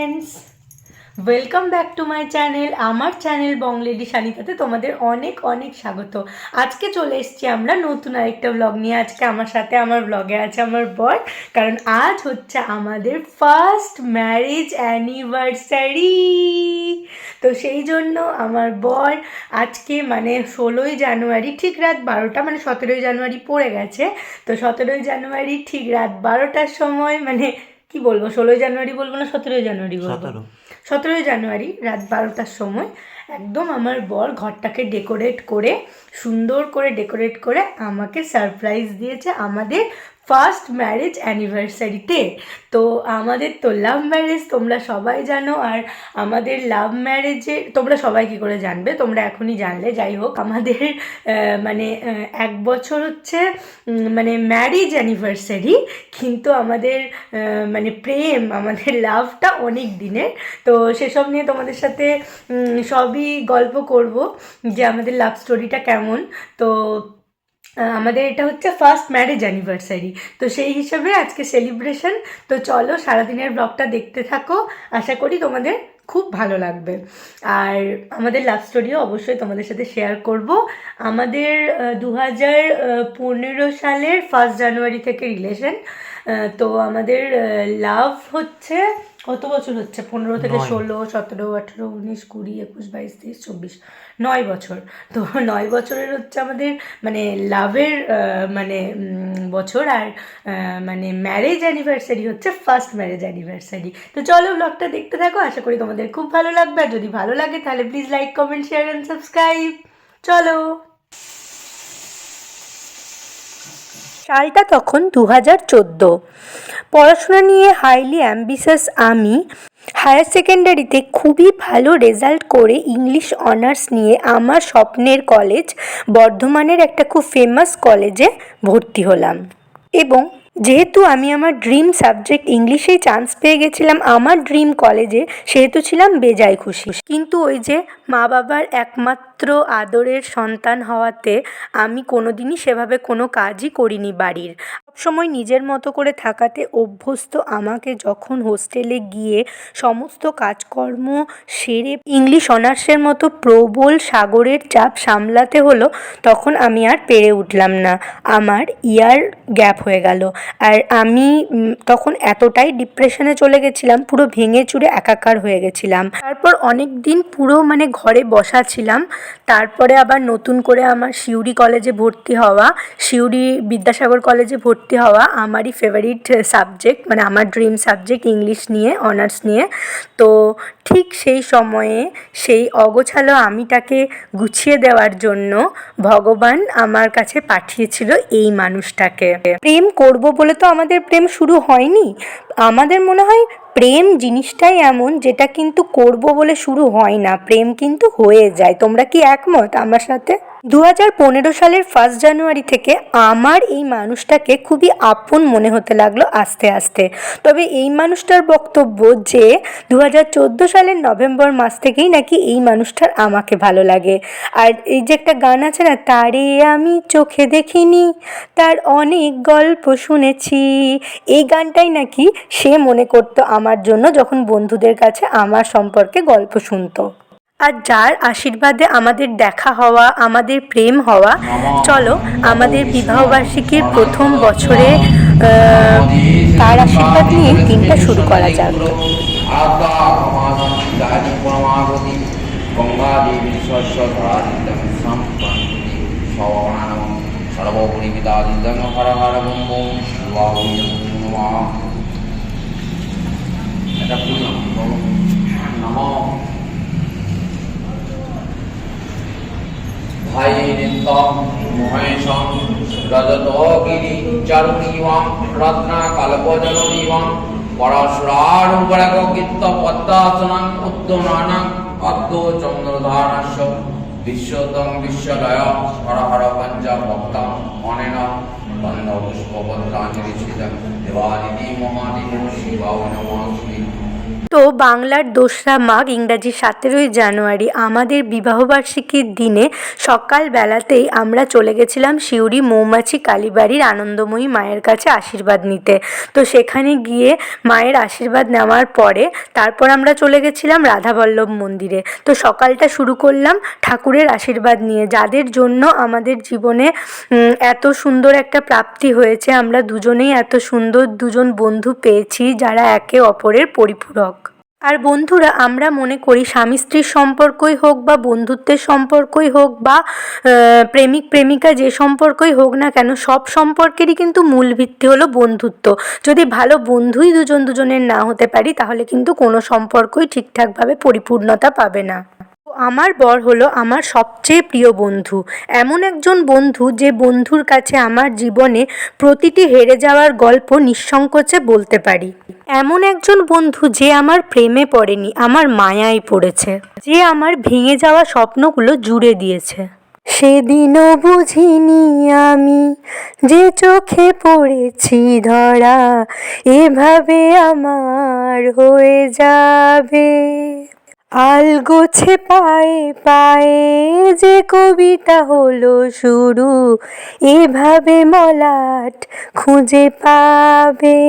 Friends, welcome back to my channel. আমার channel বংলেডি শালিকাতে তোমাদের অনেক অনেক স্বাগত। আজকে চলে এসেছি আমরা নতুন আরেকটা ব্লগ নিয়ে। আজকে আমার সাথে আমার ব্লগে আছে আমার বর, কারণ আজ হচ্ছে আমাদের ফার্স্ট ম্যারেজ অ্যানিভার্সারি। তো সেই জন্য আমার বর আজকে মানে 16ই জানুয়ারি ঠিক রাত 12টা, মানে 17ই জানুয়ারি পড়ে গেছে, তো 17ই জানুয়ারি ঠিক রাত 12টার সময়, মানে কি বলবো, 16ই জানুয়ারি বলবো না 17ই জানুয়ারি বলবো, 17ই জানুয়ারি রাত 12টার সময় একদম আমার বর ঘরটাকে ডেকোরেট করে, সুন্দর করে ডেকোরেট করে আমাকে সারপ্রাইজ দিয়েছে আমাদের ফার্স্ট ম্যারেজ অ্যানিভার্সারিতে। তো আমাদের তো লাভ ম্যারেজ তোমরা সবাই জানো, আর আমাদের লাভ ম্যারেজে তোমরা সবাই কী করে জানবে, তোমরা এখনই জানলে। যাই হোক, আমাদের মানে 1 বছর হচ্ছে মানে ম্যারেজ অ্যানিভার্সারি, কিন্তু আমাদের মানে প্রেম, আমাদের লাভটা অনেক দিনের। তো সেসব নিয়ে তোমাদের সাথে সবই গল্প করব যে আমাদের লাভ স্টোরিটা কেমন। তো আমাদের এটা হচ্ছে ফার্স্ট ম্যারেজ অ্যানিভার্সারি, তো সেই হিসাবে আজকে সেলিব্রেশন। তো চলো সারাদিনের ব্লগটা দেখতে থাকো, আশা করি তোমাদের খুব ভালো লাগবে। আর আমাদের লাভ স্টোরিও অবশ্যই তোমাদের সাথে শেয়ার করব। আমাদের 2015 সালের 1 জানুয়ারি থেকে রিলেশন। তো আমাদের লাভ হচ্ছে কত বছর হচ্ছে, 15 থেকে 16, 17, 18, 19, 20, 21, 22, 23, 24, 9 বছর। তো 9 বছরের হচ্ছে আমাদের মানে লাভের মানে বছর, আর মানে ম্যারেজ অ্যানিভার্সারি হচ্ছে ফার্স্ট ম্যারেজ অ্যানিভার্সারি। তো চলো ব্লগটা দেখতে থাকো, আশা করি তোমাদের খুব ভালো লাগবে। আর যদি ভালো লাগে তাহলে please like, comment, share and subscribe. চলো। সালটা তখন 2014। পড়াশোনা নিয়ে হাইলি অ্যাম্বিশাস আমি হায়ার সেকেন্ডারিতে খুবই ভালো রেজাল্ট করে ইংলিশ অনার্স নিয়ে আমার স্বপ্নের কলেজ বর্ধমানের একটা খুব ফেমাস কলেজে ভর্তি হলাম। এবং যেহেতু আমি আমার ড্রিম সাবজেক্ট ইংলিশেই চান্স পেয়ে গেছিলাম আমার ড্রিম কলেজে, সেহেতু ছিলাম বেজায় খুশি। কিন্তু ওই যে মা বাবার একমাত্র আদরের সন্তান হওয়াতে আমি কোনোদিনই সেভাবে কোনো কাজই করিনি বাড়ির। সবসময় নিজের মতো করে থাকাতে অভ্যস্ত আমাকে যখন হোস্টেলে গিয়ে সমস্ত কাজকর্ম সেরে ইংলিশ অনার্সের মতো প্রবল সাগরের চাপ সামলাতে হলো, তখন আমি আর পেরে উঠলাম না। আমার ইয়ার গ্যাপ হয়ে গেল, আর আমি তখন এতটাই ডিপ্রেশনে চলে গেছিলাম, পুরো ভেঙে চুরে একাকার হয়ে গেছিলাম। তারপর অনেক দিন পুরো মানে ঘরে বসা ছিলাম। তারপরে আবার নতুন করে আমার সিউড়ি কলেজে ভর্তি হওয়া, সিউড়ি বিদ্যাসাগর কলেজে ভর্তি হওয়া, আমারই ফেভারিট সাবজেক্ট, মানে আমার ড্রিম সাবজেক্ট ইংলিশ নিয়ে, অনার্স নিয়ে। তো ঠিক সেই সময়ে সেই অগোছালো আমিটাকে গুছিয়ে দেওয়ার জন্য ভগবান আমার কাছে পাঠিয়েছিল এই মানুষটাকে। প্রেম করব বলে তো আমাদের প্রেম শুরু হয়নি। আমাদের মনে হয় প্রেম জিনিসটাই এমন যেটা কিন্তু করব বলে শুরু হয় না, প্রেম কিন্তু হয়ে যায়। তোমরা কি একমত আমার সাথে? 2015 সালের 1 জানুয়ারি থেকে আমার এই মানুষটাকে খুবই আপন মনে হতে লাগলো আস্তে আস্তে। তবে এই মানুষটার বক্তব্য যে 2014 সালের নভেম্বর মাস থেকেই নাকি এই মানুষটার আমাকে ভালো লাগে। আর এই যে একটা গান আছে না, তারে আমি চোখে দেখিনি, তার অনেক গল্প শুনেছি, এই গানটাই নাকি সে মনে করতো আমার জন্য যখন বন্ধুদের কাছে আমার সম্পর্কে গল্প শুনতো। আর যার আশীর্বাদে আমাদের দেখা হওয়া, আমাদের প্রেম হওয়া। চলো আমাদের বিবাহবার্ষিকীর প্রথম বছরে তার আশীর্বাদ নিয়ে দিনটা শুরু করা যাক। ভাইনিত্যং মহেশং রজতগিরি চারুণীবাং রত্নাকল্পজননীবাং পরশুরারূপরকীর্ত পদ্মাসনং উদ্যমানাং অদ্যচন্দ্রধারস্য বিশ্বতং বিশ্বলয় হর হর পঞ্চভক্তং অনেন বন্ধপুষ্পপত্রাঞ্জলি দেবাদিতি মহাদিব শিবায় নমঃ। তো বাংলার 2রা মাঘ, ইংরাজি 17ই জানুয়ারি আমাদের বিবাহবার্ষিকীর দিনে সকালবেলাতেই আমরা চলে গেছিলাম সিউড়ি মৌমাছি কালীবাড়ির আনন্দময়ী মায়ের কাছে আশীর্বাদ নিতে। তো সেখানে গিয়ে মায়ের আশীর্বাদ নেওয়ার পরে তারপর আমরা চলে গেছিলাম রাধাবল্লভ মন্দিরে। তো সকালটা শুরু করলাম ঠাকুরের আশীর্বাদ নিয়ে, যাদের জন্য আমাদের জীবনে এত সুন্দর একটা প্রাপ্তি হয়েছে। আমরা দুজনেই এত সুন্দর দুজন বন্ধু পেয়েছি যারা একে অপরের পরিপূরক। আর বন্ধুরা, আমরা মনে করি স্বামী স্ত্রীর সম্পর্কই হোক বা বন্ধুত্বের সম্পর্কই হোক বা প্রেমিক প্রেমিকা যে সম্পর্কই হোক না কেন, সব সম্পর্কেরই কিন্তু মূল ভিত্তি হলো বন্ধুত্ব। যদি ভালো বন্ধুই দুজন দুজনের না হতে পারি তাহলে কিন্তু কোনো সম্পর্কই ঠিকঠাকভাবে পরিপূর্ণতা পাবে না। আমার বর হলো আমার সবচেয়ে প্রিয় বন্ধু, এমন একজন বন্ধু যে বন্ধুর কাছে আমার জীবনে প্রতিটি হেরে যাওয়ার গল্প নিঃসংকোচে বলতে পারি। এমন একজন বন্ধু যে আমার প্রেমে পড়েনি, আমার মায়ায় পড়েছে, যে আমার ভেঙে যাওয়া স্বপ্নগুলো জুড়ে দিয়েছে। সেদিনও বুঝিনি আমি যে চোখে পড়েছি ধরা, এভাবে আমার হয়ে যাবে। আলগোছে পায়ে পায়ে যে কবিতা হলো শুরু, এভাবে মলাট খুঁজে পাবে।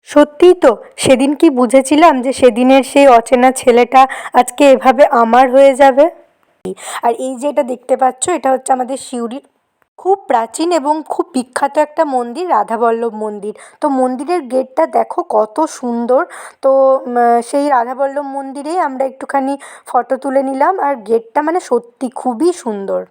সত্যি তো, সেদিন কি বুঝেছিলাম যে সেদিনের সেই অচেনা ছেলেটা আজকে এভাবে আমার হয়ে যাবে। আর এই যে এটা দেখতে পাচ্ছ, এটা হচ্ছে আমাদের সিউড়ির খুব প্রাচীন এবং খুব বিখ্যাত একটা মন্দির, রাধাবল্লভ মন্দির। তো মন্দিরের গেটটা দেখো কত সুন্দর। তো সেই রাধাবল্লভ মন্দিরেই আমরা একটুখানি ফটো তুলে নিলাম, আর গেটটা মানে সত্যি খুবই সুন্দর।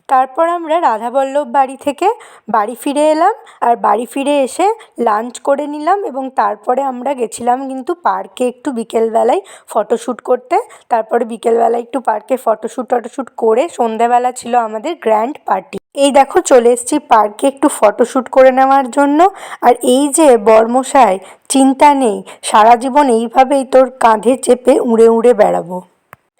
তারপর আমরা রাধাবল্লভ বাড়ি থেকে বাড়ি ফিরে এলাম, আর বাড়ি ফিরে এসে লাঞ্চ করে নিলাম এবং তারপরে আমরা গেছিলাম কিন্তু পার্কে একটু বিকেলবেলায় ফটোশ্যুট করতে। তারপরে বিকেলবেলায় একটু পার্কে ফটোশ্যুট করে সন্ধ্যাবেলা ছিল আমাদের গ্র্যান্ড পার্টি। এই দেখো চলে এসেছি পার্কে একটু ফটোশ্যুট করে নেওয়ার জন্য। আর এই যে বরমশাই, চিন্তা নেই, সারা জীবন এইভাবেই তোর কাঁধে চেপে উড়ে উড়ে বেড়াবো।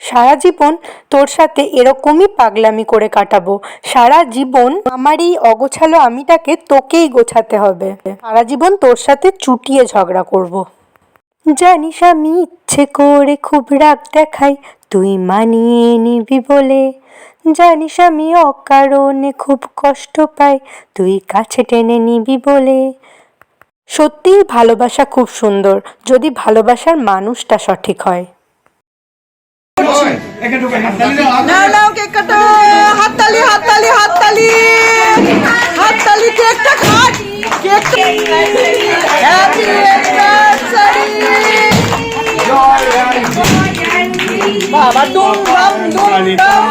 সারা জীবন তোর সাথে এরকমই পাগলামি করে কাটাবো। সারা জীবন আমার এই অগোছালো আমিটাকে তোকেই গোছাতে হবে। সারা জীবন তোর সাথে চুটিয়ে ঝগড়া করব। জানিস আমি ইচ্ছে করে খুব রাগ দেখাই তুই মানিয়ে নিবি বলে, জানিস আমি অকারণে খুব কষ্ট পাই তুই কাছে টেনে নিবি বলে। সত্যিই ভালোবাসা খুব সুন্দর যদি ভালোবাসার মানুষটা সঠিক হয়। নাও নাও কেক কাটো, হাততালি হাততালি হাততালি হাততালি, কেকটা কাট, কেক হ্যাপি অ্যানিভার্সারি বাবা, দুম দাম দুম দাম।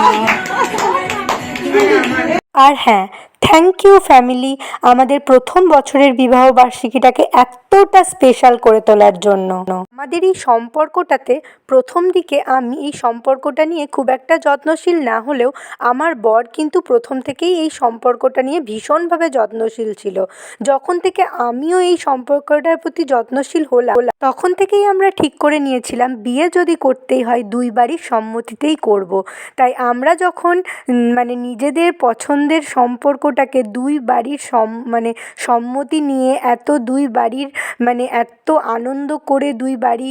আর হ্যাঁ, থ্যাংক ইউ ফ্যামিলি, আমাদের প্রথম বছরের বিবাহ বার্ষিকীটাকে এতটা স্পেশাল করে তোলার জন্য। আমাদের এই সম্পর্কটাতে প্রথম দিকে আমি এই সম্পর্কটা নিয়ে খুব একটা যত্নশীল না হলেও আমার বর কিন্তু প্রথম থেকেই এই সম্পর্কটা নিয়ে ভীষণভাবে যত্নশীল ছিল। যখন থেকে আমিও এই সম্পর্কটার প্রতি যত্নশীল হলাম তখন থেকেই আমরা ঠিক করে নিয়েছিলাম বিয়ে যদি করতেই হয় দুই বাড়ির সম্মতিতেই করব। তাই আমরা যখন মানে নিজেদের পছন্দের সম্পর্কটাকে দুই বাড়ির সম্মতি নিয়ে দুই বাড়ির এত আনন্দ করে দুই বাড়ি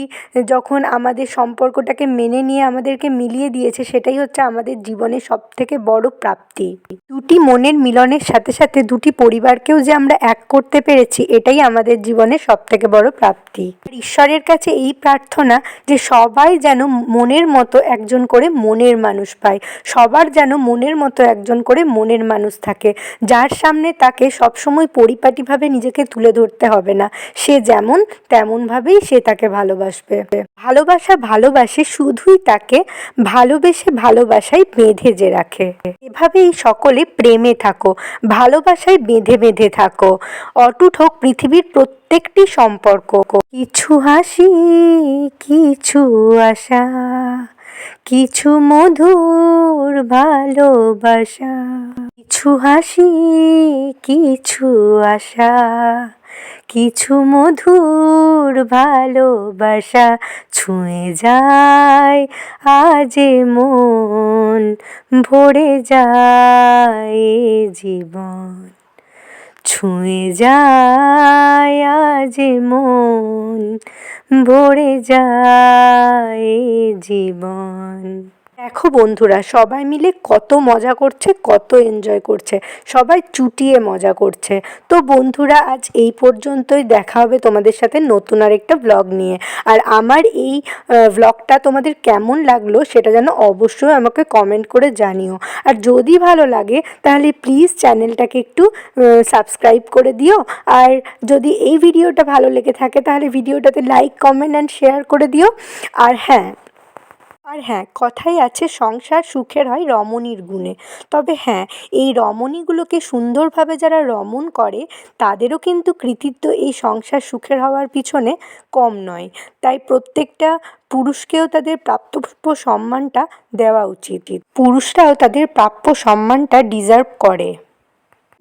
যখন আমাদের সম্পর্কটাকে মেনে নিয়ে আমাদেরকে মিলিয়ে দিয়েছে, সেটাই হচ্ছে আমাদের জীবনের সবথেকে বড় প্রাপ্তি। দুটি মনের মিলনের সাথে সাথে দুটি পরিবারকেও যে আমরা এক করতে পেরেছি, এটাই আমাদের জীবনের সবথেকে বড় প্রাপ্তি। ঈশ্বরের কাছে এই প্রার্থনা যে সবাই যেন মনের মতো একজন করে মনের মানুষ পায়, সবার যেন মনের মতো একজন করে মনের মানুষ থাকে, যার সামনে তাকে সবসময় পরিপাটিভাবে নিজেকে তুলে ধরতে হবে না, সে যেমন তেমনভাবেই সে তাকে ভালোবাসবে। ভালোবাসে শুধুই তাকে ভালোবেসে ভালোবাসায় বেঁধে যে রাখে। এভাবেই সকলে প্রেমে থাকো, ভালোবাসায় বেঁধে বেঁধে থাকো, অটুট হোক পৃথিবীর প্রত্যেকটি সম্পর্ক। কিছু হাসি, কিছু আশা, কিছু মধুর ভালোবাসা, কিছু হাসি, কিছু আশা, কিছু মধুর ভালোবাসা, ছুঁয়ে যায় আজ মন, ভরে যায় জীবন, ছুঁয়ে যায় আজ মন, ভরে যায় এ জীবন। দেখো বন্ধুরা, সবাই মিলে কত মজা করছে, কত এনজয় করছে, সবাই চুটিয়ে মজা করছে। তো বন্ধুরা, আজ এই পর্যন্তই। দেখা হবে তোমাদের সাথে নতুন আরেকটা ব্লগ নিয়ে। আর আমার এই ব্লগটা তোমাদের কেমন লাগলো সেটা যেন অবশ্যই আমাকে কমেন্ট করে জানিও। আর যদি ভালো লাগে তাহলে প্লিজ চ্যানেলটাকে একটু সাবস্ক্রাইব করে দিও। আর যদি এই ভিডিওটা ভালো লেগে থাকে তাহলে ভিডিওটাতে লাইক, কমেন্ট অ্যান্ড শেয়ার করে দিও। আর হ্যাঁ, কথাই আছে, সংসার সুখের হয় রমণীর গুণে। তবে হ্যাঁ, এই রমণীগুলোকে সুন্দরভাবে যারা রমণ করে তাদেরও কিন্তু কৃতিত্ব এই সংসার সুখের হওয়ার পিছনে কম নয়। তাই প্রত্যেকটা পুরুষকেও তাদের প্রাপ্য সম্মানটা দেওয়া উচিত। পুরুষরাও তাদের প্রাপ্য সম্মানটা ডিজার্ভ করে।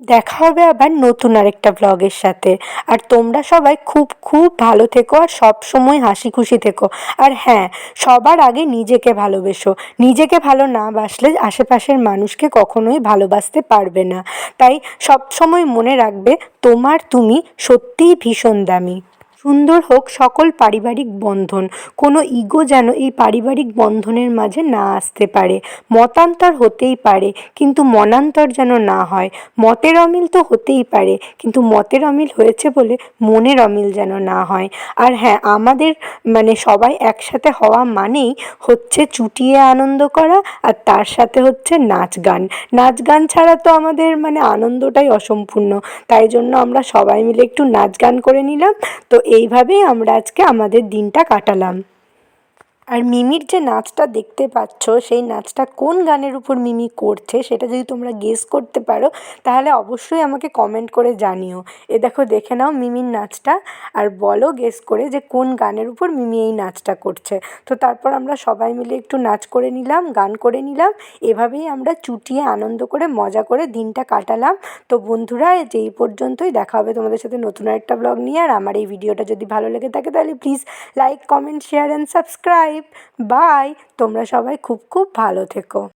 দেখা হবে আবার নতুন আরেকটা ব্লগের সাথে। আর তোমরা সবাই খুব খুব ভালো থেকো আর সব সময় হাসি খুশি থেকো। আর হ্যাঁ, সবার আগে নিজেকে ভালোবেসো। নিজেকে ভালো না বাসলে আশেপাশের মানুষকে কখনোই ভালোবাসতে পারবে না। তাই সব সময় মনে রাখবে তুমি সত্যিই ভীষণ দামি। সুন্দর হোক সকল পারিবারিক বন্ধন, কোনো ইগো যেন এই পারিবারিক বন্ধনের মাঝে না আসতে পারে। মতান্তর হতেই পারে, কিন্তু মনান্তর যেন না হয়। মতের অমিল তো হতেই পারে, কিন্তু মতের অমিল হয়েছে বলে মনের অমিল যেন না হয়। আর হ্যাঁ, আমাদের সবাই একসাথে হওয়া মানেই হচ্ছে চুটিয়ে আনন্দ করা, আর তার সাথে হচ্ছে নাচ গান। নাচ গান ছাড়া তো আমাদের আনন্দটাই অসম্পূর্ণ। তাই জন্য আমরা সবাই মিলে একটু নাচ গান করে নিলাম। তো এইভাবেই আমরা আজকে আমাদের দিনটা কাটালাম। আর মিমির যে নাচটা দেখতে পাচ্ছ, সেই নাচটা কোন গানের উপর মিমি করছে সেটা যদি তোমরা গেস করতে পারো তাহলে অবশ্যই আমাকে কমেন্ট করে জানিও। দেখে নাও মিমির নাচটা, আর বলো গেস করে যে কোন গানের উপর মিমি এই নাচটা করছে। তো তারপর আমরা সবাই মিলে একটু নাচ করে নিলাম, গান করে নিলাম। এভাবেই আমরা চুটিয়ে আনন্দ করে মজা করে দিনটা কাটালাম। তো বন্ধুরা, এই পর্যন্তই। দেখা হবে তোমাদের সাথে নতুন একটা ব্লগ নিয়ে। আর আমার এই ভিডিওটা যদি ভালো লেগে থাকে তাহলে please like, comment, share and subscribe. Bye. তোমরা সবাই খুব খুব ভালো থেকো।